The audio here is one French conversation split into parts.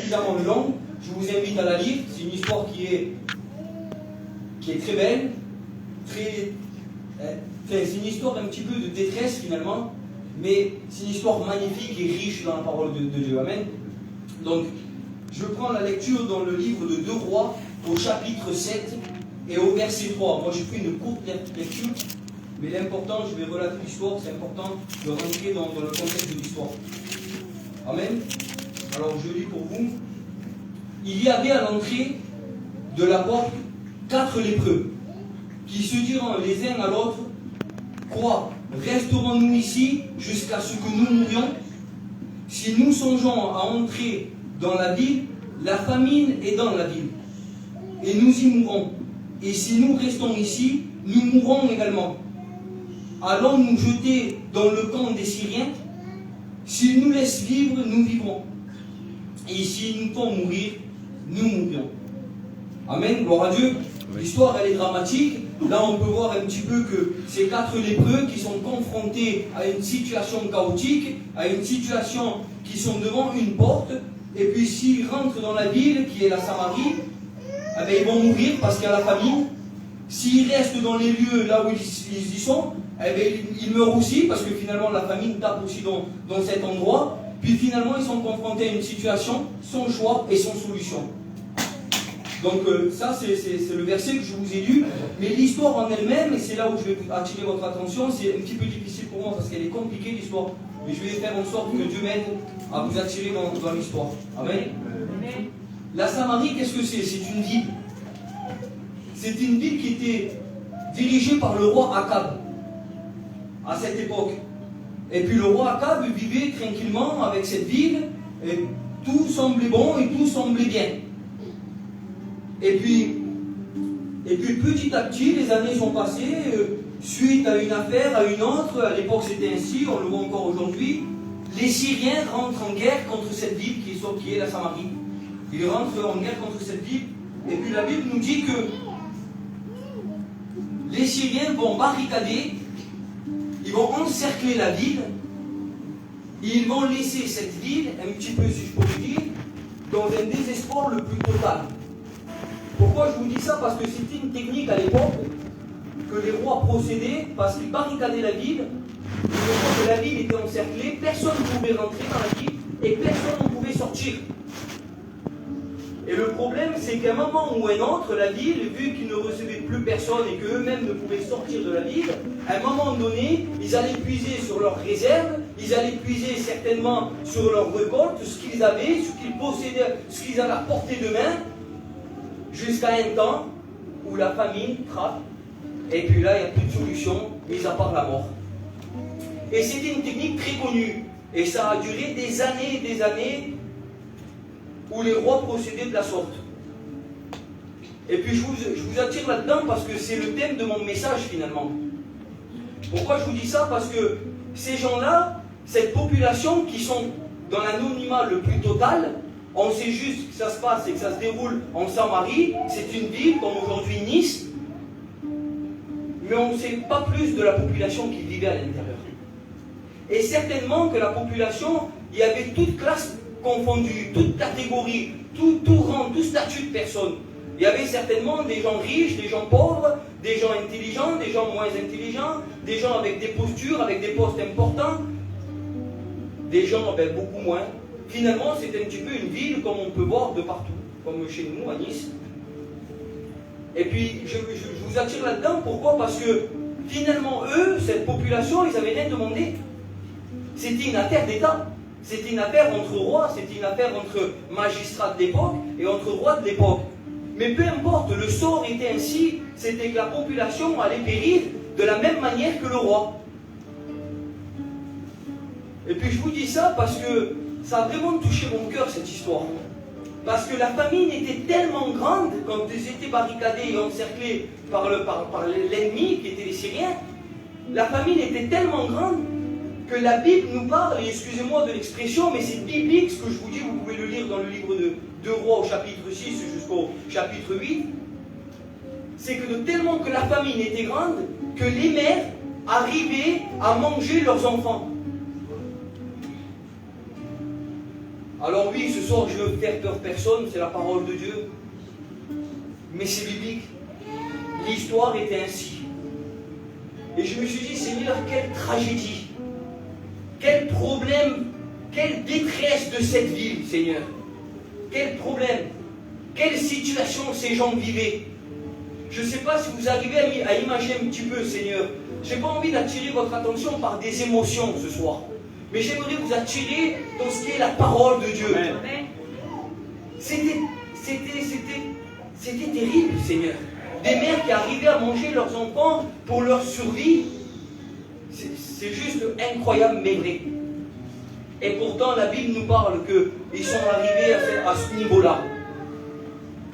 suffisamment longue. Je vous invite à la lire. C'est une histoire qui est très belle, c'est une histoire un petit peu de détresse finalement, mais c'est une histoire magnifique et riche dans la parole de Dieu. Amen. Donc, je prends la lecture dans le livre de 2 Rois, au chapitre 7 et au verset 3. Moi, j'ai pris une courte lecture, mais l'important, je vais relater l'histoire, c'est important de rentrer dans le contexte de l'histoire. Amen. Alors, je lis pour vous. Il y avait à l'entrée de la porte 4 lépreux, qui se diront les uns à l'autre, quoi, resterons-nous ici jusqu'à ce que nous mourions? Si nous songeons à entrer dans la ville, la famine est dans la ville, et nous y mourrons. Et si nous restons ici, nous mourrons également. Allons nous jeter dans le camp des Syriens? S'ils nous laissent vivre, nous vivrons. Et s'ils nous font mourir, nous mourrions. Amen, gloire à Dieu. L'histoire, elle est dramatique. Là, on peut voir un petit peu que ces 4 lépreux qui sont confrontés à une situation chaotique, à une situation qui sont devant une porte, et puis s'ils rentrent dans la ville, qui est la Samarie, eh bien, ils vont mourir parce qu'il y a la famine. S'ils restent dans les lieux là où ils y sont, eh bien, ils meurent aussi, parce que finalement, la famine tape aussi dans cet endroit. Puis finalement, ils sont confrontés à une situation sans choix et sans solution. Donc ça, c'est le verset que je vous ai lu. Mais l'histoire en elle-même, et c'est là où je vais attirer votre attention, c'est un petit peu difficile pour moi parce qu'elle est compliquée l'histoire. Mais je vais faire en sorte que Dieu m'aide à vous attirer dans l'histoire. Amen. La Samarie, qu'est-ce que c'est? C'est une ville. C'est une ville qui était dirigée par le roi Akab à cette époque. Et puis le roi Akab vivait tranquillement avec cette ville, et tout semblait bon et tout semblait bien. Et puis petit à petit, les années sont passées, suite à une affaire, à une autre. À l'époque c'était ainsi, on le voit encore aujourd'hui. Les Syriens rentrent en guerre contre cette ville qui est la Samarie. Ils rentrent en guerre contre cette ville. Et puis la Bible nous dit que les Syriens vont barricader, ils vont encercler la ville, et ils vont laisser cette ville, un petit peu si je peux le dire, dans un désespoir le plus total. Pourquoi je vous dis ça? Parce que c'était une technique à l'époque que les rois procédaient, parce qu'ils barricadaient la ville. Une fois que la ville était encerclée, personne ne pouvait rentrer dans la ville et personne ne pouvait sortir. Et le problème, c'est qu'à un moment ou un autre, la ville, vu qu'ils ne recevaient plus personne et qu'eux-mêmes ne pouvaient sortir de la ville, à un moment donné, ils allaient puiser sur leurs réserves, ils allaient puiser certainement sur leurs récoltes, ce qu'ils avaient, ce qu'ils possédaient, ce qu'ils avaient à portée de main, jusqu'à un temps où la famine frappe, et puis là, il n'y a plus de solution, mis à part la mort. Et c'était une technique très connue, et ça a duré des années, où les rois procédaient de la sorte. Et puis je vous attire là-dedans parce que c'est le thème de mon message finalement. Pourquoi je vous dis ça? Parce que ces gens-là, cette population qui sont dans l'anonymat le plus total, on sait juste que ça se passe et que ça se déroule en Samarie, c'est une ville comme aujourd'hui Nice, mais on ne sait pas plus de la population qui vivait à l'intérieur. Et certainement que la population, il y avait toute classe confondus, toute catégorie, tout rang, tout statut de personnes. Il y avait certainement des gens riches, des gens pauvres, des gens intelligents, des gens moins intelligents, des gens avec des postures, avec des postes importants, des gens beaucoup moins. Finalement, c'est un petit peu une ville comme on peut voir de partout, comme chez nous à Nice. Et puis, je vous attire là-dedans, pourquoi? Parce que finalement, eux, cette population, ils n'avaient rien demandé. C'était une affaire d'État. C'était une affaire entre rois, c'était une affaire entre magistrats de l'époque et entre rois de l'époque. Mais peu importe, le sort était ainsi, c'était que la population allait périr de la même manière que le roi. Et puis je vous dis ça parce que ça a vraiment touché mon cœur cette histoire. Parce que la famine était tellement grande quand ils étaient barricadés et encerclés par l'ennemi qui était les Syriens. La famine était tellement grande que la Bible nous parle, et excusez-moi de l'expression, mais c'est biblique ce que je vous dis, vous pouvez le lire dans le livre de 2 Rois au chapitre 6 jusqu'au chapitre 8, c'est que tellement que la famine était grande, que les mères arrivaient à manger leurs enfants. Alors oui, ce soir, je veux faire peur personne, c'est la parole de Dieu. Mais c'est biblique. L'histoire était ainsi. Et je me suis dit, Seigneur, quelle tragédie, quel problème, quelle détresse de cette ville, Seigneur. Quel problème, quelle situation ces gens vivaient. Je ne sais pas si vous arrivez à imaginer un petit peu, Seigneur. Je n'ai pas envie d'attirer votre attention par des émotions ce soir. Mais j'aimerais vous attirer dans ce qui est la parole de Dieu. C'était terrible, Seigneur. Des mères qui arrivaient à manger leurs enfants pour leur survie. C'est juste incroyable, mais vrai. Et pourtant, la Bible nous parle qu'ils sont arrivés à ce niveau-là.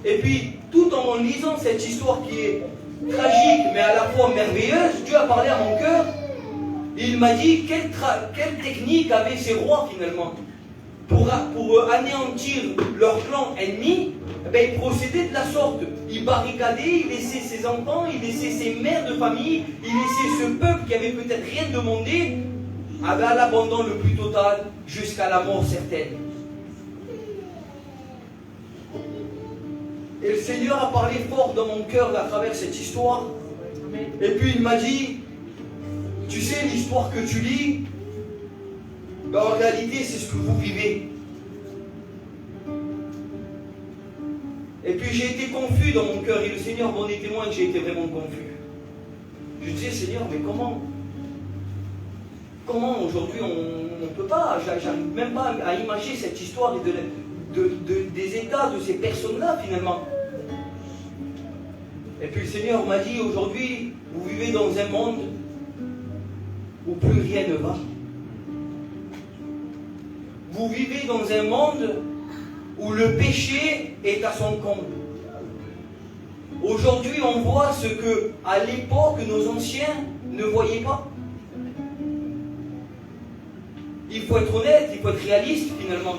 Et puis, tout en lisant cette histoire qui est tragique, mais à la fois merveilleuse, Dieu a parlé à mon cœur. Il m'a dit quelle technique avaient ces rois finalement pour anéantir leur clan ennemi. Ils procédaient de la sorte. Ils barricadaient, ils laissaient ses enfants, ils laissaient ses mères de famille, ils laissaient ce peuple qui avait peut-être rien demandé à l'abandon le plus total jusqu'à la mort certaine. Et le Seigneur a parlé fort dans mon cœur à travers cette histoire. Et puis il m'a dit, tu sais, l'histoire que tu lis, en réalité, c'est ce que vous vivez. Et puis j'ai été confus dans mon cœur, et le Seigneur m'en est témoin que j'ai été vraiment confus. Je disais, Seigneur, mais comment aujourd'hui on ne peut pas, j'arrive même pas à imaginer cette histoire des états de ces personnes-là finalement. Et puis le Seigneur m'a dit, aujourd'hui, vous vivez dans un monde où plus rien ne va. Vous vivez dans un monde où le péché est à son comble. Aujourd'hui, on voit ce que, à l'époque, nos anciens ne voyaient pas. Il faut être honnête, il faut être réaliste finalement.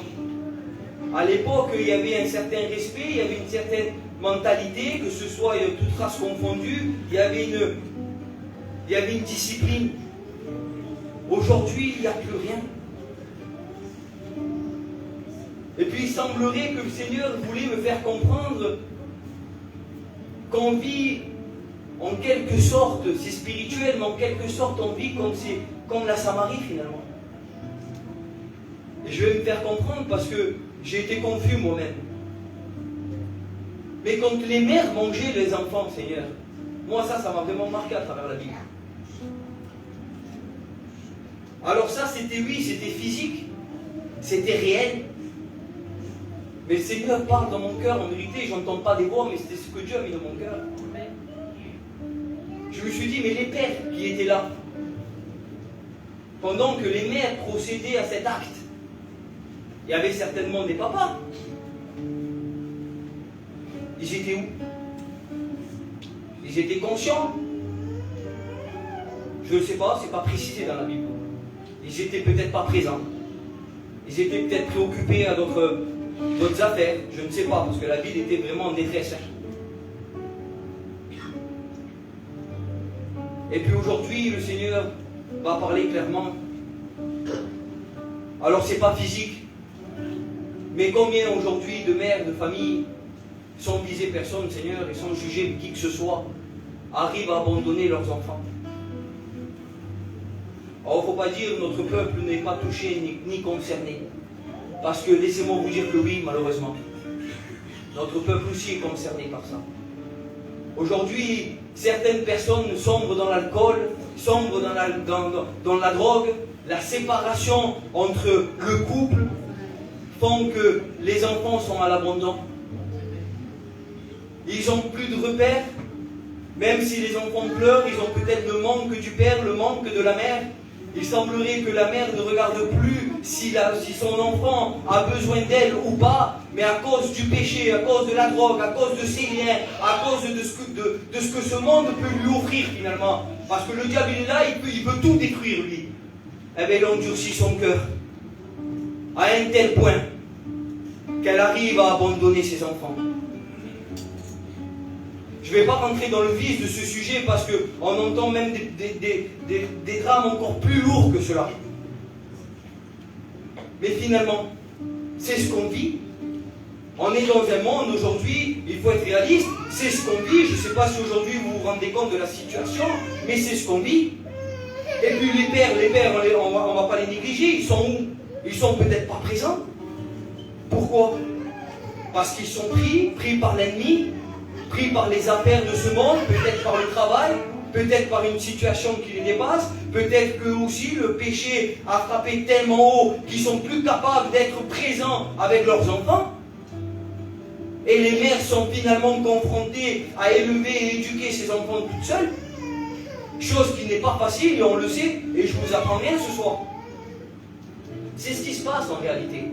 À l'époque, il y avait un certain respect, il y avait une certaine mentalité, que ce soit toute race confondue, il y avait une discipline. Aujourd'hui, il n'y a plus rien. Et puis il semblerait que le Seigneur voulait me faire comprendre qu'on vit en quelque sorte, c'est spirituel, mais en quelque sorte on vit comme la Samarie finalement. Et je vais me faire comprendre parce que j'ai été confus moi-même. Mais quand les mères mangeaient les enfants, Seigneur, moi ça m'a vraiment marqué à travers la Bible. Alors ça c'était physique, c'était réel. Mais le Seigneur parle dans mon cœur, en vérité, je n'entends pas des voix, mais c'était ce que Dieu a mis dans mon cœur. Je me suis dit, mais les pères qui étaient là, pendant que les mères procédaient à cet acte, il y avait certainement des papas. Ils étaient où? Ils étaient conscients? Je ne sais pas, c'est pas précisé dans la Bible. Ils étaient peut-être pas présents. Ils étaient peut-être préoccupés à d'autres affaires, je ne sais pas, parce que la ville était vraiment en détresse. Et puis aujourd'hui, le Seigneur va parler clairement. Alors c'est pas physique, mais combien aujourd'hui de mères, de familles, sans viser personne, Seigneur, et sans juger qui que ce soit, arrivent à abandonner leurs enfants. Alors il ne faut pas dire que notre peuple n'est pas touché ni concerné. Parce que laissez-moi vous dire que oui, malheureusement. Notre peuple aussi est concerné par ça. Aujourd'hui, certaines personnes sombrent dans l'alcool, sombrent dans la drogue. La séparation entre le couple font que les enfants sont à l'abandon. Ils n'ont plus de repères. Même si les enfants pleurent, ils ont peut-être le manque du père, le manque de la mère. Il semblerait que la mère ne regarde plus si son enfant a besoin d'elle ou pas, mais à cause du péché, à cause de la drogue, à cause de ses liens, à cause de ce que ce monde peut lui offrir finalement. Parce que le diable il est là, il peut tout détruire lui. Eh bien il endurcit son cœur à un tel point qu'elle arrive à abandonner ses enfants. Je ne vais pas rentrer dans le vif de ce sujet parce qu'on entend même des drames encore plus lourds que cela. Mais finalement, c'est ce qu'on vit. On est dans un monde aujourd'hui, il faut être réaliste, c'est ce qu'on vit. Je ne sais pas si aujourd'hui vous vous rendez compte de la situation, mais c'est ce qu'on vit. Et puis les pères, on ne va pas les négliger, ils sont où? Ils sont peut-être pas présents. Pourquoi? Parce qu'ils sont pris par l'ennemi, pris par les affaires de ce monde, peut-être par le travail, peut-être par une situation qui les dépasse, peut-être que aussi le péché a frappé tellement haut qu'ils sont plus capables d'être présents avec leurs enfants. Et les mères sont finalement confrontées à élever et éduquer ces enfants toutes seules. Chose qui n'est pas facile, et on le sait, et je vous apprends rien ce soir. C'est ce qui se passe en réalité.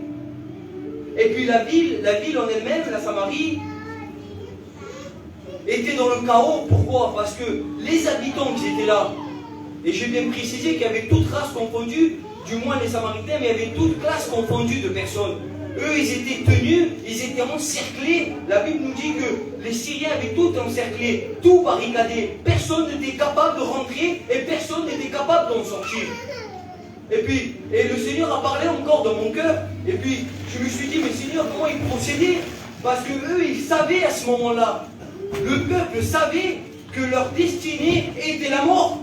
Et puis la ville en elle-même, la Samarie, était dans le chaos. Pourquoi? Parce que les habitants qui étaient là, et j'ai bien précisé qu'il y avait toute race confondue, du moins les Samaritains, mais il y avait toute classe confondue de personnes. Eux, ils étaient tenus, ils étaient encerclés. La Bible nous dit que les Syriens avaient tout encerclé, tout barricadé. Personne n'était capable de rentrer et personne n'était capable d'en sortir. Et le Seigneur a parlé encore dans mon cœur. Et puis, je me suis dit, mais Seigneur, comment ils procédaient? Parce que eux, ils savaient à ce moment-là, le peuple savait que leur destinée était la mort.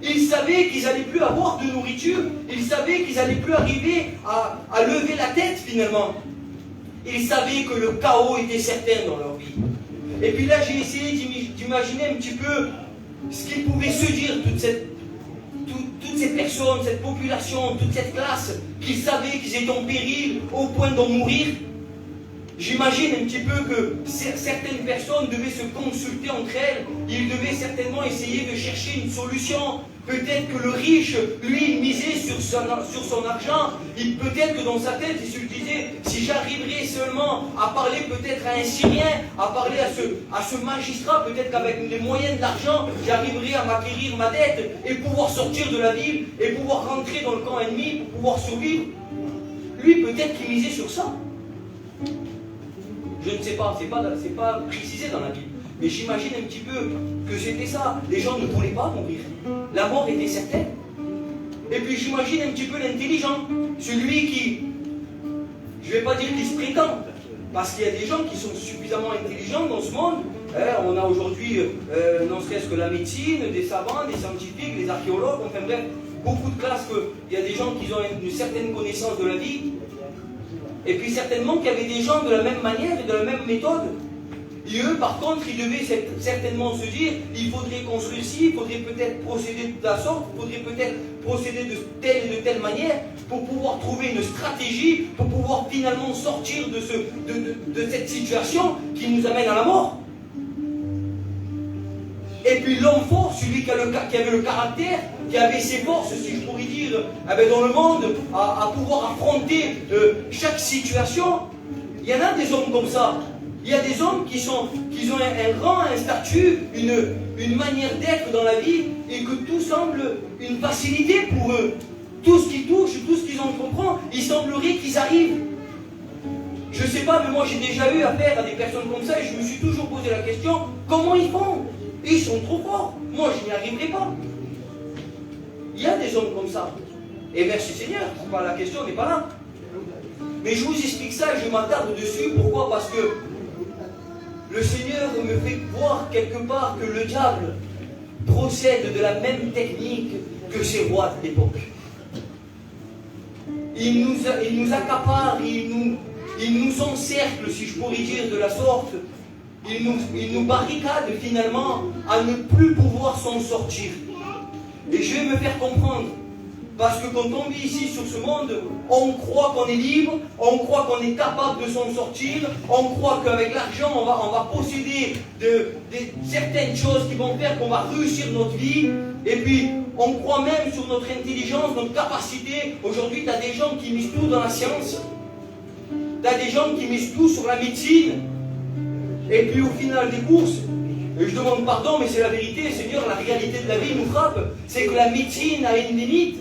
Ils savaient qu'ils n'allaient plus avoir de nourriture. Ils savaient qu'ils n'allaient plus arriver à lever la tête finalement. Ils savaient que le chaos était certain dans leur vie. Et puis là, j'ai essayé d'imaginer un petit peu ce qu'ils pouvaient se dire, toutes ces personnes, cette population, toute cette classe, qui savaient qu'ils étaient en péril au point d'en mourir. J'imagine un petit peu que certaines personnes devaient se consulter entre elles. Ils devaient certainement essayer de chercher une solution. Peut-être que le riche, lui, misait sur son argent. Peut-être que dans sa tête, il se disait, si j'arriverais seulement à parler peut-être à un Syrien, à parler à ce magistrat, peut-être qu'avec les moyens de l'argent, j'arriverais à m'acquérir ma dette et pouvoir sortir de la ville et pouvoir rentrer dans le camp ennemi pour pouvoir survivre. Lui, peut-être qu'il misait sur ça. Je ne sais pas, c'est pas précisé dans la Bible. Mais j'imagine un petit peu que c'était ça. Les gens ne voulaient pas mourir. La mort était certaine. Et puis j'imagine un petit peu l'intelligent. Celui qui, je ne vais pas dire qu'il se prétend, parce qu'il y a des gens qui sont suffisamment intelligents dans ce monde. On a aujourd'hui, non serait-ce que la médecine, des savants, des scientifiques, des archéologues, enfin bref, beaucoup de classes qu'il y a des gens qui ont une certaine connaissance de la vie. Et puis certainement qu'il y avait des gens de la même manière et de la même méthode. Et eux, par contre, ils devaient certainement se dire, il faudrait construire ci, il faudrait peut-être procéder de la sorte, il faudrait peut-être procéder de telle et de telle manière pour pouvoir trouver une stratégie, pour pouvoir finalement sortir de cette situation qui nous amène à la mort. Et puis l'homme fort, celui qui avait le caractère, qui avait ses forces, si je pourrais dire, dans le monde, à pouvoir affronter chaque situation, il y en a des hommes comme ça. Il y a des hommes qui ont un rang, un statut, une manière d'être dans la vie, et que tout semble une facilité pour eux. Tout ce qu'ils touchent, tout ce qu'ils entreprennent, il semblerait qu'ils arrivent. Je ne sais pas, mais moi j'ai déjà eu affaire à des personnes comme ça, et je me suis toujours posé la question, comment ils font? Ils sont trop forts. Moi, je n'y arriverai pas. Il y a des hommes comme ça. Et merci Seigneur, la question n'est pas là. Mais je vous explique ça et je m'attarde dessus. Pourquoi? Parce que le Seigneur me fait voir quelque part que le diable procède de la même technique que ces rois de l'époque. Il nous accapare, il nous encercle, si je pourrais dire de la sorte. Il nous barricade finalement à ne plus pouvoir s'en sortir. Et je vais me faire comprendre. Parce que quand on vit ici sur ce monde, on croit qu'on est libre, on croit qu'on est capable de s'en sortir, on croit qu'avec l'argent, on va posséder certaines choses qui vont faire qu'on va réussir notre vie. Et puis, on croit même sur notre intelligence, notre capacité. Aujourd'hui, tu as des gens qui misent tout dans la science. Tu as des gens qui misent tout sur la médecine. Et puis au final des courses, et je demande pardon, mais c'est la vérité, Seigneur, la réalité de la vie nous frappe, c'est que la médecine a une limite.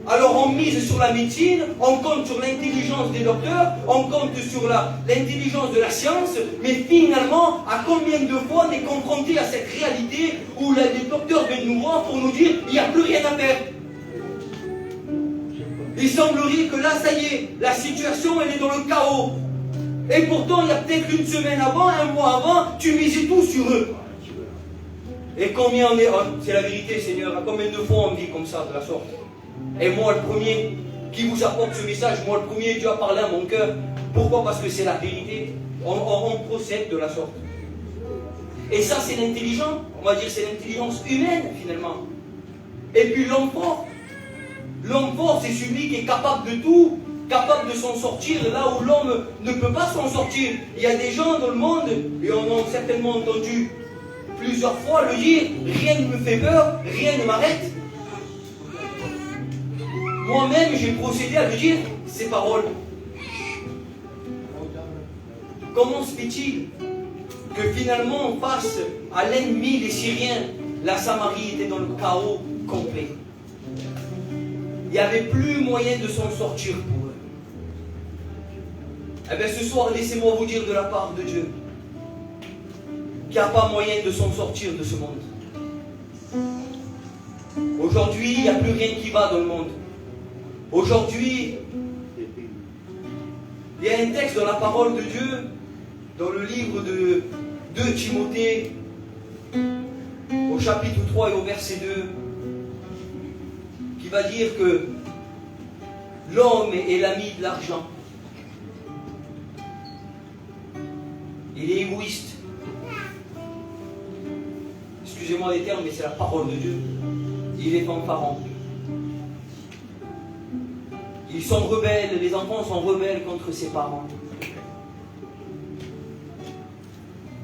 Alors on mise sur la médecine, on compte sur l'intelligence des docteurs, on compte sur l'intelligence de la science, mais finalement, à combien de fois on est confronté à cette réalité où les docteurs viennent nous voir pour nous dire il n'y a plus rien à faire. Il semblerait que là, ça y est, la situation, elle est dans le chaos. Et pourtant, il y a peut-être une semaine avant, un mois avant, tu misais tout sur eux. Et combien on est... c'est la vérité, Seigneur. À combien de fois on vit comme ça, de la sorte? Et moi, le premier qui vous apporte ce message, moi, le premier, Dieu a parlé à mon cœur. Pourquoi? Parce que c'est la vérité. On procède de la sorte. Et ça, c'est l'intelligence. On va dire c'est l'intelligence humaine, finalement. Et puis l'homme fort. L'homme fort, c'est celui qui est capable de tout, capable de s'en sortir là où l'homme ne peut pas s'en sortir. Il y a des gens dans le monde, et on a certainement entendu plusieurs fois le dire, rien ne me fait peur, rien ne m'arrête. Moi-même, j'ai procédé à lui dire ces paroles. Comment se fait-il que finalement, face à l'ennemi, les Syriens, la Samarie était dans le chaos complet? Il n'y avait plus moyen de s'en sortir pour eux. Eh bien, ce soir, laissez-moi vous dire de la part de Dieu qu'il n'y a pas moyen de s'en sortir de ce monde. Aujourd'hui, il n'y a plus rien qui va dans le monde. Aujourd'hui, il y a un texte dans la parole de Dieu, dans le livre de 2 Timothée, au chapitre 3 et au verset 2, qui va dire que l'homme est l'ami de l'argent. Il est égoïste. Excusez-moi les termes, mais c'est la parole de Dieu. Il est fanfaron. Ils sont rebelles, les enfants sont rebelles contre ses parents.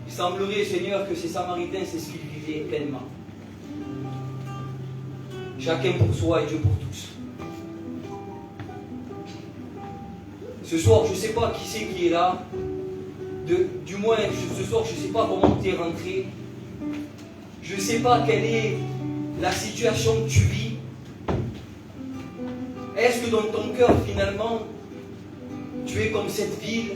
Il semblerait, Seigneur, que ces Samaritains, c'est ce qu'ils vivaient pleinement. Chacun pour soi et Dieu pour tous. Ce soir, je ne sais pas qui c'est qui est là. Du moins, ce soir, je ne sais pas comment tu es rentré. Je ne sais pas quelle est la situation que tu vis. Est-ce que dans ton cœur, finalement, tu es comme cette ville,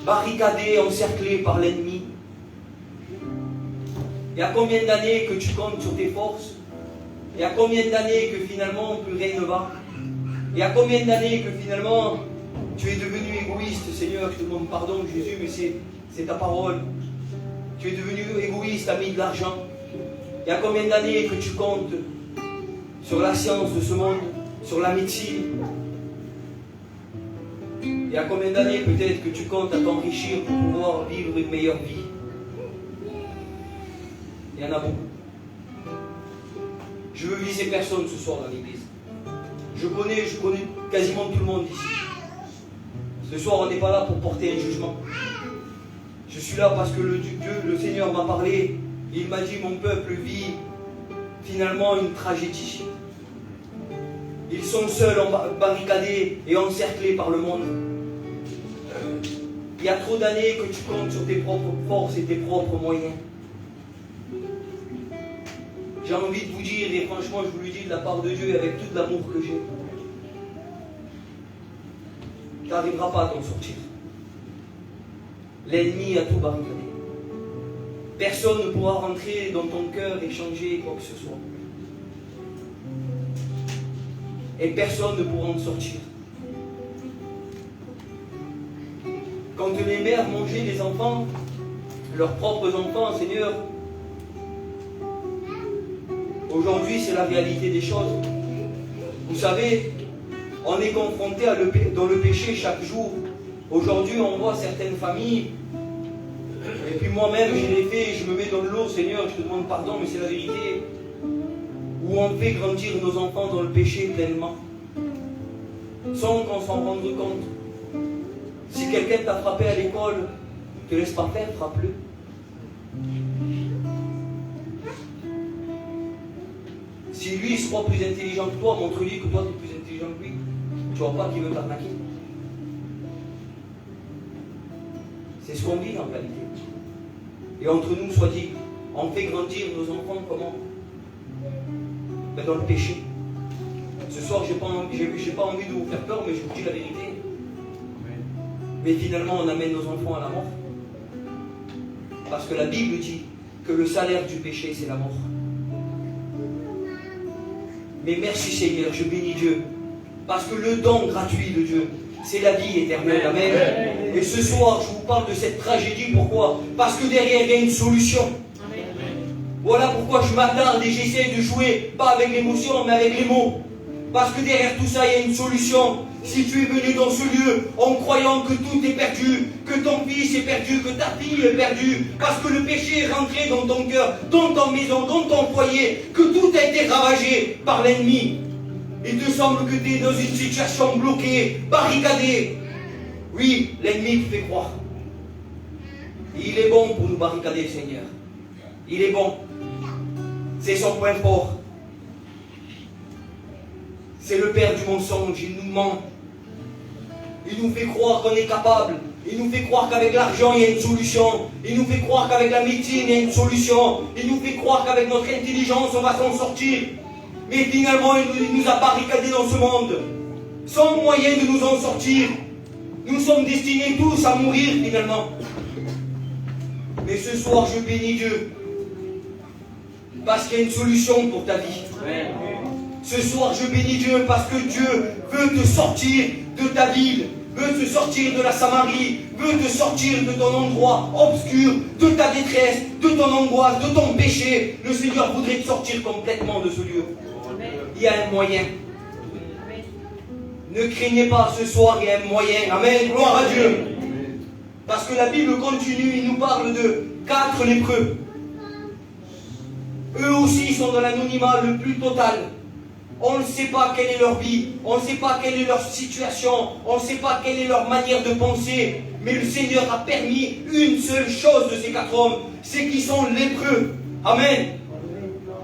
barricadée, encerclée par l'ennemi? Il y a combien d'années que tu comptes sur tes forces? Il y a combien d'années que finalement plus rien ne va? Il y a combien d'années que finalement tu es devenu égoïste? Seigneur, je te demande pardon, Jésus, mais c'est ta parole. Tu es devenu égoïste, ami de l'argent. Il y a combien d'années que tu comptes sur la science de ce monde, sur la médecine? Il y a combien d'années peut-être que tu comptes à t'enrichir pour pouvoir vivre une meilleure vie? Il y en a beaucoup. Je veux viser personne ce soir dans l'église. Je connais quasiment tout le monde ici. Ce soir, on n'est pas là pour porter un jugement. Je suis là parce que le Seigneur m'a parlé. Il m'a dit, mon peuple vit finalement une tragédie. Ils sont seuls, barricadés et encerclés par le monde. Il y a trop d'années que tu comptes sur tes propres forces et tes propres moyens. J'ai envie de vous dire, et franchement je vous le dis de la part de Dieu avec tout l'amour que j'ai, tu n'arriveras pas à t'en sortir. L'ennemi a tout barricadé. Personne ne pourra rentrer dans ton cœur et changer quoi que ce soit. Et personne ne pourra en sortir. Quand les mères mangeaient les enfants, leurs propres enfants, Seigneur, aujourd'hui c'est la réalité des choses. Vous savez, on est confronté dans le péché chaque jour. Aujourd'hui on voit certaines familles, et puis moi-même je l'ai fait, je me mets dans le lot, Seigneur, je te demande pardon, mais c'est la vérité, où on fait grandir nos enfants dans le péché pleinement, sans qu'on s'en rende compte. Si quelqu'un t'a frappé à l'école, ne te laisse pas faire, frappe-le. Si lui il se croit plus intelligent que toi, montre-lui que toi tu es plus intelligent que lui. Tu vois pas qu'il veut t'arnaquer. C'est ce qu'on dit en réalité. Et entre nous, soit dit, on fait grandir nos enfants comment? Ben dans le péché. Ce soir, j'ai pas envie de vous faire peur, mais je vous dis la vérité. Mais finalement, on amène nos enfants à la mort. Parce que la Bible dit que le salaire du péché, c'est la mort. Mais merci Seigneur, je bénis Dieu. Parce que le don gratuit de Dieu, c'est la vie éternelle. Amen. Et ce soir, je vous parle de cette tragédie. Pourquoi? Parce que derrière, il y a une solution. Voilà pourquoi je m'attarde et j'essaie de jouer, pas avec l'émotion, mais avec les mots. Parce que derrière tout ça, il y a une solution. Si tu es venu dans ce lieu en croyant que tout est perdu, que ton fils est perdu, que ta fille est perdue, parce que le péché est rentré dans ton cœur, dans ta maison, dans ton foyer, que tout a été ravagé par l'ennemi, il te semble que tu es dans une situation bloquée, barricadée. Oui, l'ennemi te fait croire. Il est bon pour nous barricader, Seigneur. Il est bon. C'est son point fort. C'est le père du mensonge. Il nous ment. Il nous fait croire qu'on est capable. Il nous fait croire qu'avec l'argent, il y a une solution. Il nous fait croire qu'avec la médecine, il y a une solution. Il nous fait croire qu'avec notre intelligence, on va s'en sortir. Mais finalement, il nous a barricadés dans ce monde, sans moyen de nous en sortir. Nous sommes destinés tous à mourir finalement. Mais ce soir, je bénis Dieu, parce qu'il y a une solution pour ta vie. Ce soir, je bénis Dieu, parce que Dieu veut te sortir de ta ville, veut te sortir de la Samarie, veut te sortir de ton endroit obscur, de ta détresse, de ton angoisse, de ton péché. Le Seigneur voudrait te sortir complètement de ce lieu. Il y a un moyen. Ne craignez pas, ce soir, il y a un moyen. Amen, gloire à Dieu. Parce que la Bible continue, il nous parle de 4 lépreux. Eux aussi sont dans l'anonymat le plus total. On ne sait pas quelle est leur vie, on ne sait pas quelle est leur situation, on ne sait pas quelle est leur manière de penser. Mais le Seigneur a permis une seule chose de ces 4 hommes, c'est qu'ils sont lépreux. Amen.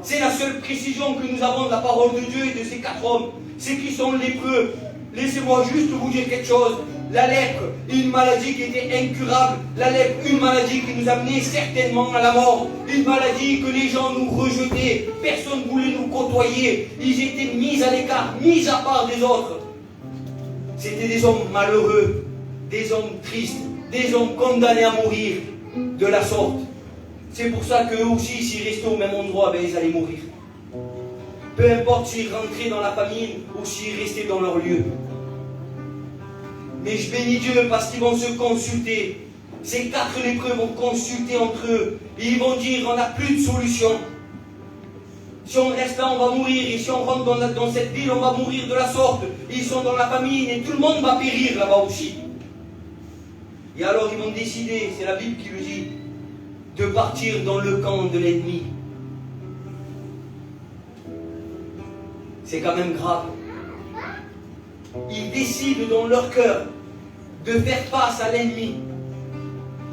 C'est la seule précision que nous avons de la parole de Dieu et de ces 4 hommes. C'est qu'ils sont lépreux. Laissez-moi juste vous dire quelque chose. La lèpre, une maladie qui était incurable. La lèpre, une maladie qui nous amenait certainement à la mort. Une maladie que les gens nous rejetaient. Personne ne voulait nous côtoyer. Ils étaient mis à l'écart, mis à part des autres. C'était des hommes malheureux, des hommes tristes, des hommes condamnés à mourir de la sorte. C'est pour ça qu'eux aussi, s'ils restaient au même endroit, ben, ils allaient mourir. Peu importe s'ils rentraient dans la famine ou s'ils restaient dans leur lieu. Mais je bénis Dieu parce qu'ils vont se consulter. Ces 4 lépreux vont consulter entre eux. Et ils vont dire, on n'a plus de solution. Si on reste là, on va mourir. Et si on rentre dans cette ville, on va mourir de la sorte. Ils sont dans la famine et tout le monde va périr là-bas aussi. Et alors ils vont décider, c'est la Bible qui le dit, de partir dans le camp de l'ennemi. C'est quand même grave. Ils décident dans leur cœur de faire face à l'ennemi.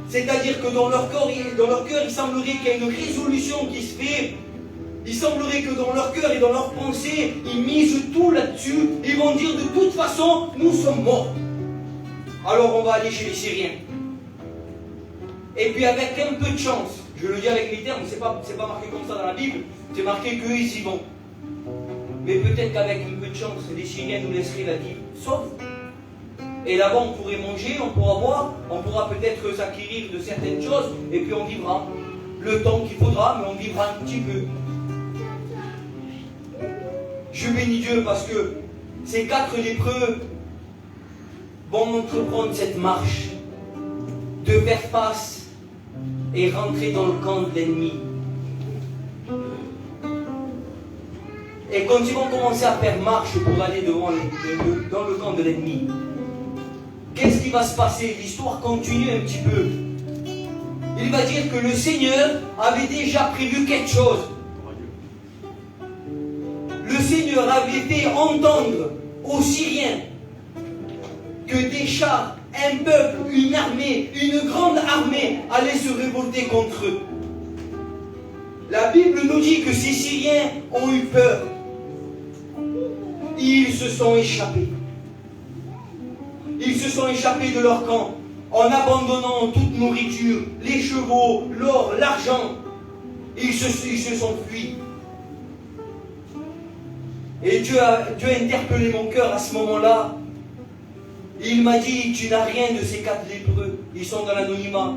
C'est-à-dire que dans leur cœur, il semblerait qu'il y ait une résolution qui se fait. Il semblerait que dans leur cœur et dans leur pensée, ils misent tout là-dessus. Ils vont dire de toute façon, nous sommes morts. Alors on va aller chez les Syriens. Et puis avec un peu de chance, je le dis avec mes termes, c'est pas marqué comme ça dans la Bible, c'est marqué qu'eux ils y vont. Mais peut-être qu'avec un peu de chance, les Syriens nous laisseraient la vie sauve. Et là-bas on pourrait manger, on pourra boire, on pourra peut-être s'acquérir de certaines choses, et puis on vivra le temps qu'il faudra, mais on vivra un petit peu. Je bénis Dieu parce que ces 4 lépreux vont entreprendre cette marche de faire face et rentrer dans le camp de l'ennemi. Et quand ils vont commencer à faire marche pour aller dans le camp de l'ennemi, qu'est-ce qui va se passer? L'histoire continue un petit peu. Il va dire que le Seigneur avait déjà prévu quelque chose. Le Seigneur avait fait entendre aux Syriens que des chars, un peuple, une armée, une grande armée allait se révolter contre eux. La Bible nous dit que ces Syriens ont eu peur. Ils se sont échappés. Ils se sont échappés de leur camp en abandonnant toute nourriture, les chevaux, l'or, l'argent. Ils se sont fuis. Et Dieu a interpellé mon cœur à ce moment-là. Il m'a dit, tu n'as rien de ces 4 lépreux. Ils sont dans l'anonymat.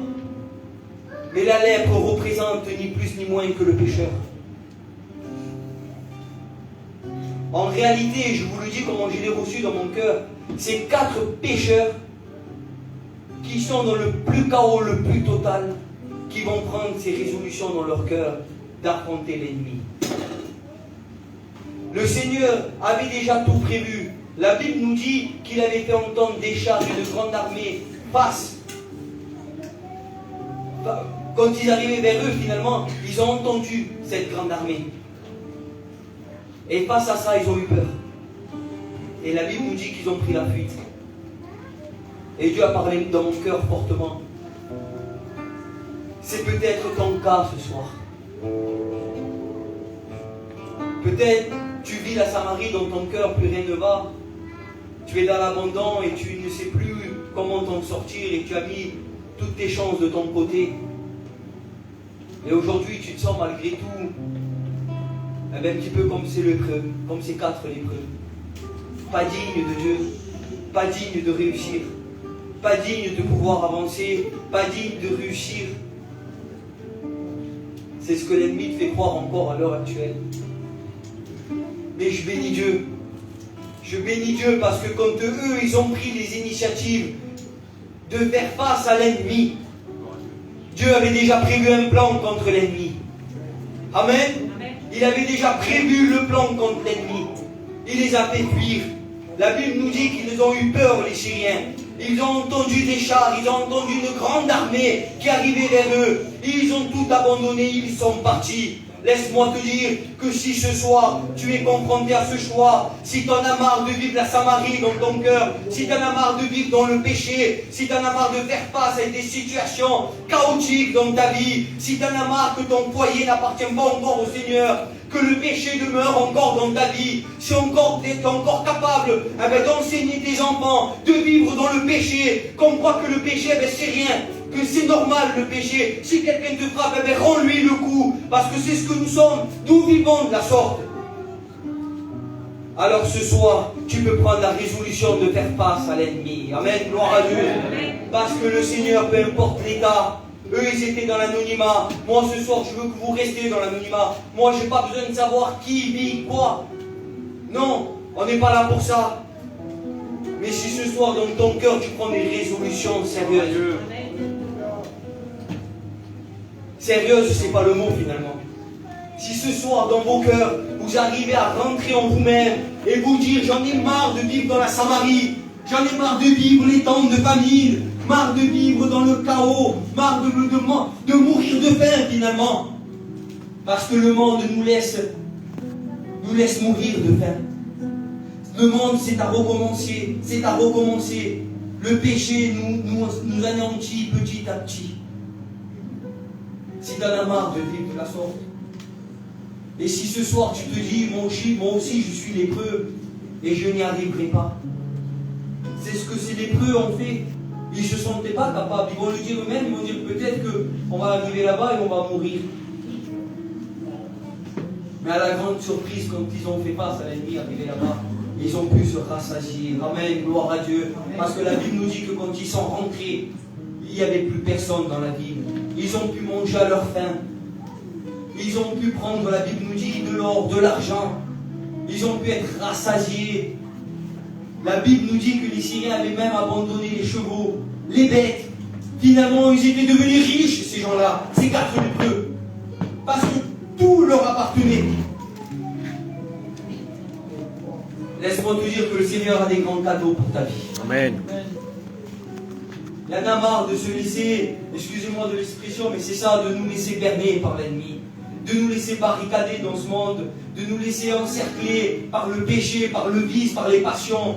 Mais la lèpre représente ni plus ni moins que le pécheur. En réalité, je vous le dis comment je l'ai reçu dans mon cœur, c'est 4 pécheurs qui sont dans le plus chaos, le plus total, qui vont prendre ces résolutions dans leur cœur d'affronter l'ennemi. Le Seigneur avait déjà tout prévu. La Bible nous dit qu'il avait fait entendre des chars et de grandes armées face. Quand ils arrivaient vers eux, finalement, ils ont entendu cette grande armée. Et face à ça, ils ont eu peur. Et la Bible nous dit qu'ils ont pris la fuite. Et Dieu a parlé dans mon cœur fortement. C'est peut-être ton cas ce soir. Peut-être tu vis la Samarie dans ton cœur, plus rien ne va. Tu es dans l'abandon et tu ne sais plus comment t'en sortir et tu as mis toutes tes chances de ton côté. Et aujourd'hui, tu te sens malgré tout un petit peu comme ces lépreux, comme ces 4 lépreux. Pas digne de Dieu, pas digne de réussir, pas digne de pouvoir avancer, pas digne de réussir. C'est ce que l'ennemi te fait croire encore à l'heure actuelle. Mais je bénis Dieu. Je bénis Dieu parce que quand eux, ils ont pris les initiatives de faire face à l'ennemi, Dieu avait déjà prévu un plan contre l'ennemi. Amen. Il avait déjà prévu le plan contre l'ennemi. Il les a fait fuir. La Bible nous dit qu'ils ont eu peur, les Syriens. Ils ont entendu des chars, ils ont entendu une grande armée qui arrivait vers eux. Ils ont tout abandonné, ils sont partis. Laisse-moi te dire que si ce soir tu es confronté à ce choix, si tu en as marre de vivre la Samarie dans ton cœur, si tu en as marre de vivre dans le péché, si tu en as marre de faire face à des situations chaotiques dans ta vie, si tu en as marre que ton foyer n'appartient pas encore au Seigneur, que le péché demeure encore dans ta vie, si encore tu es encore capable d'enseigner tes enfants, de vivre dans le péché, qu'on croit que le péché c'est rien, que c'est normal le péché, si quelqu'un te frappe, rends-lui le coup, parce que c'est ce que nous sommes, nous vivons de la sorte. Alors ce soir, tu peux prendre la résolution de faire face à l'ennemi. Amen, gloire à Dieu. Parce que le Seigneur, peu importe l'état, eux ils étaient dans l'anonymat. Moi ce soir, je veux que vous restiez dans l'anonymat. Moi je n'ai pas besoin de savoir qui vit quoi. Non, on n'est pas là pour ça. Mais si ce soir dans ton cœur tu prends des résolutions sérieuses. Sérieuse, c'est pas le mot finalement. Si ce soir dans vos cœurs, vous arrivez à rentrer en vous-même et vous dire j'en ai marre de vivre dans la Samarie, j'en ai marre de vivre les temps de famine, marre de vivre dans le chaos, marre de mourir de faim finalement. Parce que le monde nous laisse mourir de faim. Le monde c'est à recommencer, c'est à recommencer. Le péché nous anéantit petit à petit. Si tu en as marre de vivre de la sorte, et si ce soir tu te dis, moi aussi je suis lépreux, et je n'y arriverai pas. C'est ce que ces lépreux ont fait. Ils ne se sentaient pas capables. Ils vont le dire eux-mêmes, ils vont dire peut-être qu'on va arriver là-bas et on va mourir. Mais à la grande surprise, quand ils ont fait face à l'ennemi arrivé là-bas, ils ont pu se rassasier. Amen, gloire à Dieu. Parce que la Bible nous dit que quand ils sont rentrés, il n'y avait plus personne dans la ville. Ils ont pu manger à leur faim. Ils ont pu prendre, la Bible nous dit, de l'or, de l'argent. Ils ont pu être rassasiés. La Bible nous dit que les Syriens avaient même abandonné les chevaux, les bêtes. Finalement, ils étaient devenus riches, ces gens-là, ces 4 lépreux. Parce que tout leur appartenait. Laisse-moi te dire que le Seigneur a des grands cadeaux pour ta vie. Amen. Il y en a marre de se laisser, excusez-moi de l'expression, mais c'est ça, de nous laisser berner par l'ennemi, de nous laisser barricader dans ce monde, de nous laisser encercler par le péché, par le vice, par les passions.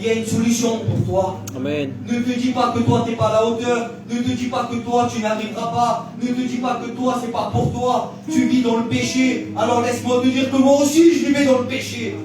Il y a une solution pour toi. Amen. Ne te dis pas que toi tu n'es pas à la hauteur, ne te dis pas que toi tu n'arriveras pas, ne te dis pas que toi c'est pas pour toi, tu vis dans le péché. Alors laisse-moi te dire que moi aussi je vivais dans le péché.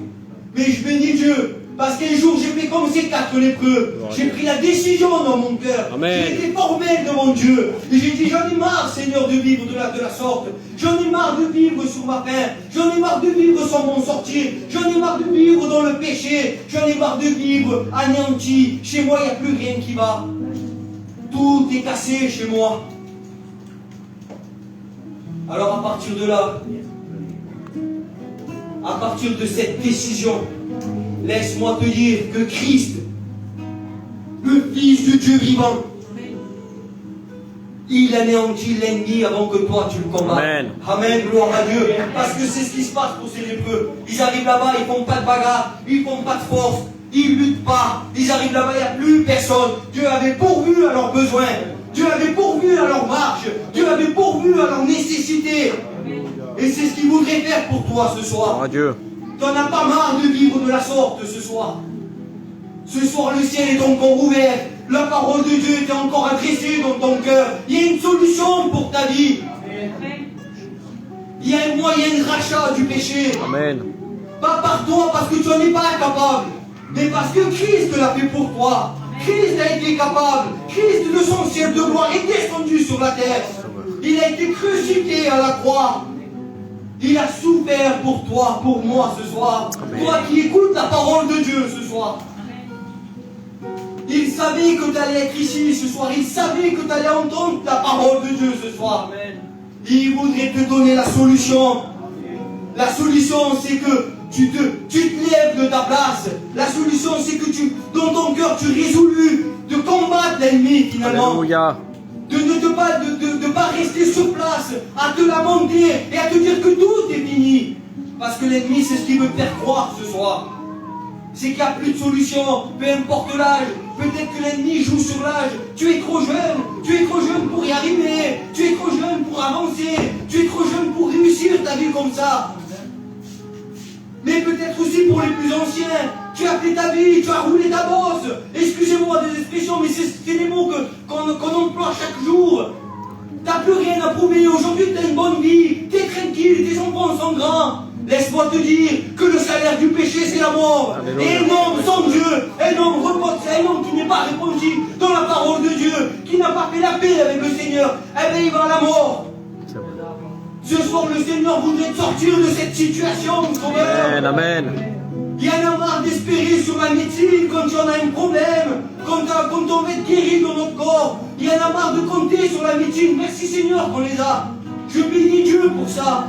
Mais je bénis Dieu. Parce qu'un jour, j'ai fait comme ces 4 lépreux. J'ai pris la décision dans mon cœur. J'ai été formel devant Dieu. Et j'ai dit, j'en ai marre, Seigneur, de vivre de la sorte. J'en ai marre de vivre sur ma faim. J'en ai marre de vivre sans m'en sortir. J'en ai marre de vivre dans le péché. J'en ai marre de vivre anéanti. Chez moi, il n'y a plus rien qui va. Tout est cassé chez moi. Alors à partir de là, à partir de cette décision, laisse-moi te dire que Christ, le Fils de Dieu vivant, il anéantit l'ennemi avant que toi tu le combattes. Amen. Amen, gloire à Dieu. Parce que c'est ce qui se passe pour ces lépreux. Ils arrivent là-bas, ils font pas de bagarre, ils font pas de force, ils luttent pas. Ils arrivent là-bas, il n'y a plus personne. Dieu avait pourvu à leurs besoins. Dieu avait pourvu à leur marche. Dieu avait pourvu à leur nécessité. Et c'est ce qu'il voudrait faire pour toi ce soir. Gloire à Dieu. Tu n'en as pas marre de vivre de la sorte ce soir. Ce soir, le ciel est encore ouvert. La parole de Dieu est encore adressée dans ton cœur. Il y a une solution pour ta vie. Il y a un moyen de rachat du péché. Amen. Pas par toi parce que tu n'en es pas capable, mais parce que Christ l'a fait pour toi. Christ a été capable. Christ de son ciel de gloire est descendu sur la terre. Il a été crucifié à la croix. Il a souffert pour toi, pour moi ce soir. Amen. Toi qui écoutes la parole de Dieu ce soir. Il savait que tu allais être ici ce soir. Il savait que tu allais entendre la parole de Dieu ce soir. Il voudrait te donner la solution. La solution, c'est que tu te lèves de ta place. La solution, c'est que dans ton cœur, tu résolu de combattre l'ennemi finalement. Alléluia. De pas rester sur place, à te lamenter et à te dire que tout est fini. Parce que l'ennemi, c'est ce qu'il veut te faire croire ce soir. C'est qu'il n'y a plus de solution, peu importe l'âge. Peut-être que l'ennemi joue sur l'âge. Tu es trop jeune pour y arriver. Tu es trop jeune pour avancer. Tu es trop jeune pour réussir ta vie comme ça. Mais peut-être aussi pour les plus anciens. Tu as fait ta vie, tu as roulé ta bosse. Excusez-moi des expressions, mais c'est les mots qu'on emploie chaque jour. Tu n'as plus rien à prouver. Aujourd'hui, tu as une bonne vie. Tu es tranquille, tes enfants sont grands. Laisse-moi te dire que le salaire du péché, c'est la mort. Alléluia. Et un homme sans Dieu, un homme repose, un homme qui n'est pas répandu dans la parole de Dieu, qui n'a pas fait la paix avec le Seigneur, eh bien il va à la mort. C'est vrai. Ce soir, le Seigneur voudrait te sortir de cette situation, sauveur. Amen. Amen. Il y en a marre d'espérer sur la médecine quand tu en as un problème, quand on va être guéri dans notre corps. Il y en a marre de compter sur la médecine. Merci Seigneur qu'on les a. Je bénis Dieu pour ça.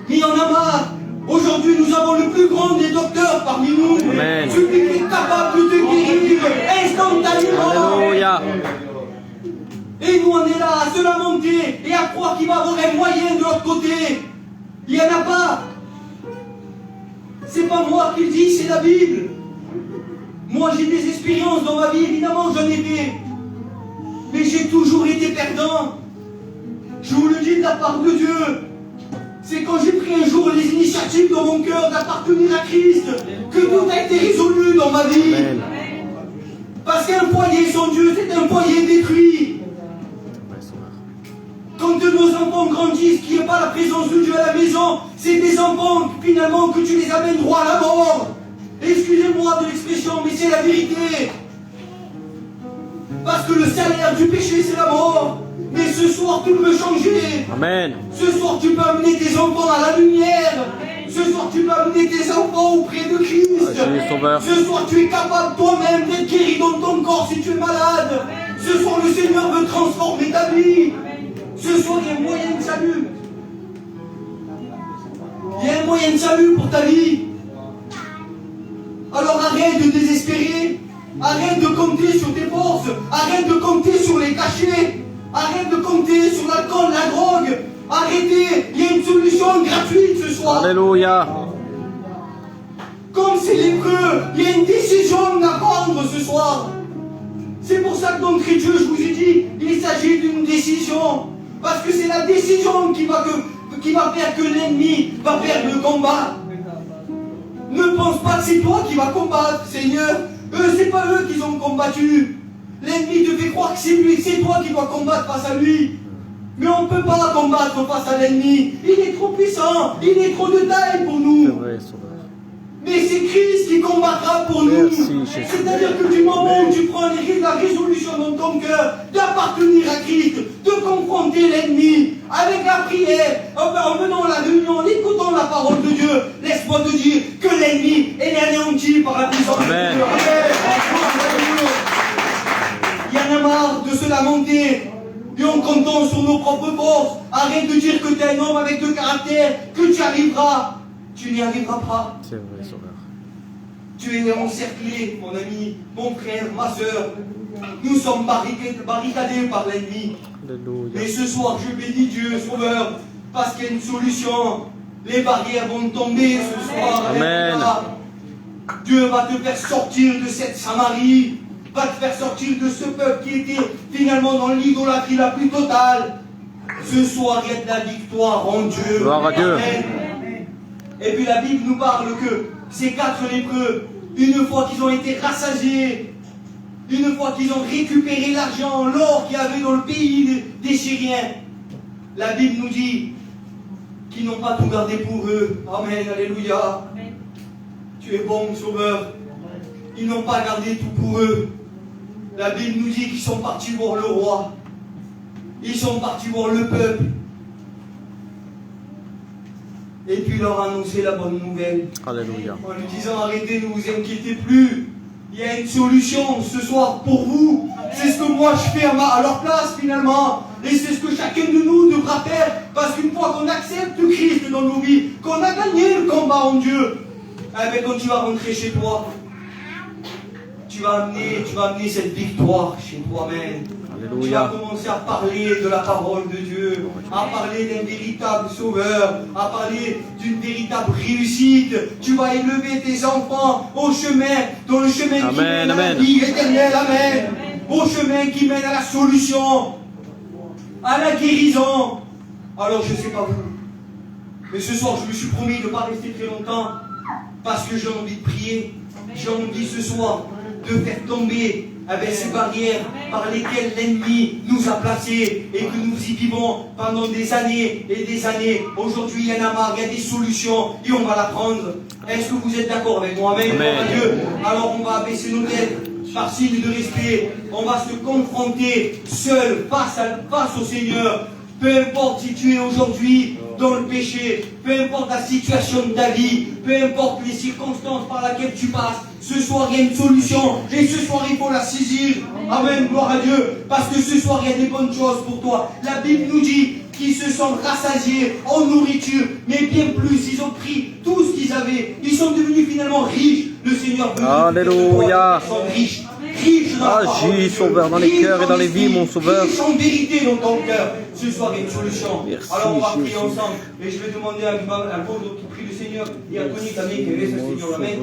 Mais il y en a marre. Aujourd'hui, nous avons le plus grand des docteurs parmi nous. Amen. Celui qui est capable de te guérir instantanément. Alléluia. Et nous, on est là à se lamenter et à croire qu'il va y avoir un moyen de l'autre côté. Il n'y en a pas. C'est pas moi qui le dis, c'est la Bible. Moi, j'ai des expériences dans ma vie, évidemment, j'en ai fait. Mais j'ai toujours été perdant. Je vous le dis de la part de Dieu. C'est quand j'ai pris un jour les initiatives dans mon cœur d'appartenir à Christ que tout a été résolu dans ma vie. Amen. Parce qu'un foyer sans Dieu, c'est un foyer détruit. Quand nos enfants grandissent, qu'il n'y ait pas la présence de Dieu à la maison, c'est des enfants finalement que tu les amènes droit à la mort. Excusez-moi de l'expression, mais c'est la vérité. Parce que le salaire du péché, c'est la mort. Mais ce soir, tu peux changer. Amen. Ce soir, tu peux amener tes enfants à la lumière. Ce soir, tu peux amener tes enfants auprès de Christ. Jésus Sauveur. Ce soir, tu es capable toi-même d'être guéri dans ton corps si tu es malade. Ce soir, le Seigneur veut transformer ta vie. Ce soir, il y a un moyen de salut. Il y a un moyen de salut pour ta vie. Alors arrête de désespérer. Arrête de compter sur tes forces. Arrête de compter sur les cachets. Arrête de compter sur l'alcool, la drogue. Arrêtez. Il y a une solution gratuite ce soir. Alléluia. Comme c'est lépreux, il y a une décision à prendre ce soir. C'est pour ça que d'entrée de jeu, je vous ai dit, il s'agit d'une décision. Parce que c'est la décision qui va faire que l'ennemi va perdre le combat. Ne pense pas que c'est toi qui vas combattre, Seigneur. C'est pas eux qui ont combattu. L'ennemi te fait croire que c'est lui, c'est toi qui dois combattre face à lui. Mais on ne peut pas combattre face à l'ennemi. Il est trop puissant, il est trop de taille pour nous. C'est vrai, Sauveur. Mais c'est Christ qui combattra pour nous. Merci, Jésus. C'est-à-dire que du moment où tu prends la résolution dans ton cœur d'appartenir à Christ, de confronter l'ennemi avec la prière, en venant à la réunion, en écoutant la parole de Dieu, laisse-moi te dire que l'ennemi est anéanti par la puissance de Dieu. Amen. Amen. Il y en a marre de se lamenter et en comptant sur nos propres forces. Arrête de dire que tu es un homme avec de caractère, que tu arriveras. Tu n'y arriveras pas. C'est vrai, Sauveur. Tu es encerclé, mon ami, mon frère, ma soeur. Nous sommes barricadés par l'ennemi. Alléluia. Mais ce soir, je bénis Dieu, Sauveur, parce qu'il y a une solution. Les barrières vont tomber ce soir. Amen. Dieu va te faire sortir de cette Samarie, va te faire sortir de ce peuple qui était finalement dans l'idolâtrie la plus totale. Ce soir, il y a de la victoire en Dieu. Gloire à Dieu. Amen. Et puis la Bible nous parle que ces 4 lépreux, une fois qu'ils ont été rassasiés, une fois qu'ils ont récupéré l'argent, l'or qu'il y avait dans le pays des Syriens, la Bible nous dit qu'ils n'ont pas tout gardé pour eux. Amen, alléluia. Amen. Tu es bon, Sauveur. Ils n'ont pas gardé tout pour eux. La Bible nous dit qu'ils sont partis voir le roi. Ils sont partis voir le peuple. Et puis leur annoncer la bonne nouvelle. Alléluia. En lui disant, arrêtez, ne vous inquiétez plus. Il y a une solution ce soir pour vous. C'est ce que moi je fais à leur place finalement. Et c'est ce que chacun de nous devra faire. Parce qu'une fois qu'on accepte Christ dans nos vies, qu'on a gagné le combat en Dieu, eh bien, quand tu vas rentrer chez toi, tu vas amener cette victoire chez toi-même. Tu vas commencer à parler de la parole de Dieu, à parler d'un véritable sauveur, à parler d'une véritable réussite. Tu vas élever tes enfants au chemin, dans le chemin qui mène à la vie éternelle. Amen. Au chemin qui mène à la solution, à la guérison. Alors je ne sais pas vous, mais ce soir je me suis promis de ne pas rester très longtemps, parce que j'ai envie de prier. J'ai envie ce soir de faire tomber avec ces barrières par lesquelles l'ennemi nous a placés et que nous y vivons pendant des années et des années. Aujourd'hui, il y en a marre, il y a des solutions et on va la prendre. Est-ce que vous êtes d'accord avec moi? Amen. Dieu. Alors on va abaisser nos têtes par signe de respect. On va se confronter seul face au Seigneur. Peu importe si tu es aujourd'hui dans le péché, peu importe la situation de ta vie, peu importe les circonstances par lesquelles tu passes, ce soir il y a une solution et ce soir il faut la saisir. Amen, gloire à Dieu, parce que ce soir il y a des bonnes choses pour toi. La Bible nous dit qu'ils se sont rassasiés en nourriture, mais bien plus, ils ont pris tout ce qu'ils avaient. Ils sont devenus finalement riches. Le Seigneur veut Alléluia. Ils sont riches. Agis, Sauveur, dans les cœurs et dans les vies, mon Sauveur. Riche en vérité dans ton cœur. Ce soir, il y a une solution. Merci, alors on va prier Jésus. ensemble. Et je vais demander à Paul qui prie le Seigneur et à Tony Camille qui laisse le Seigneur. Amen.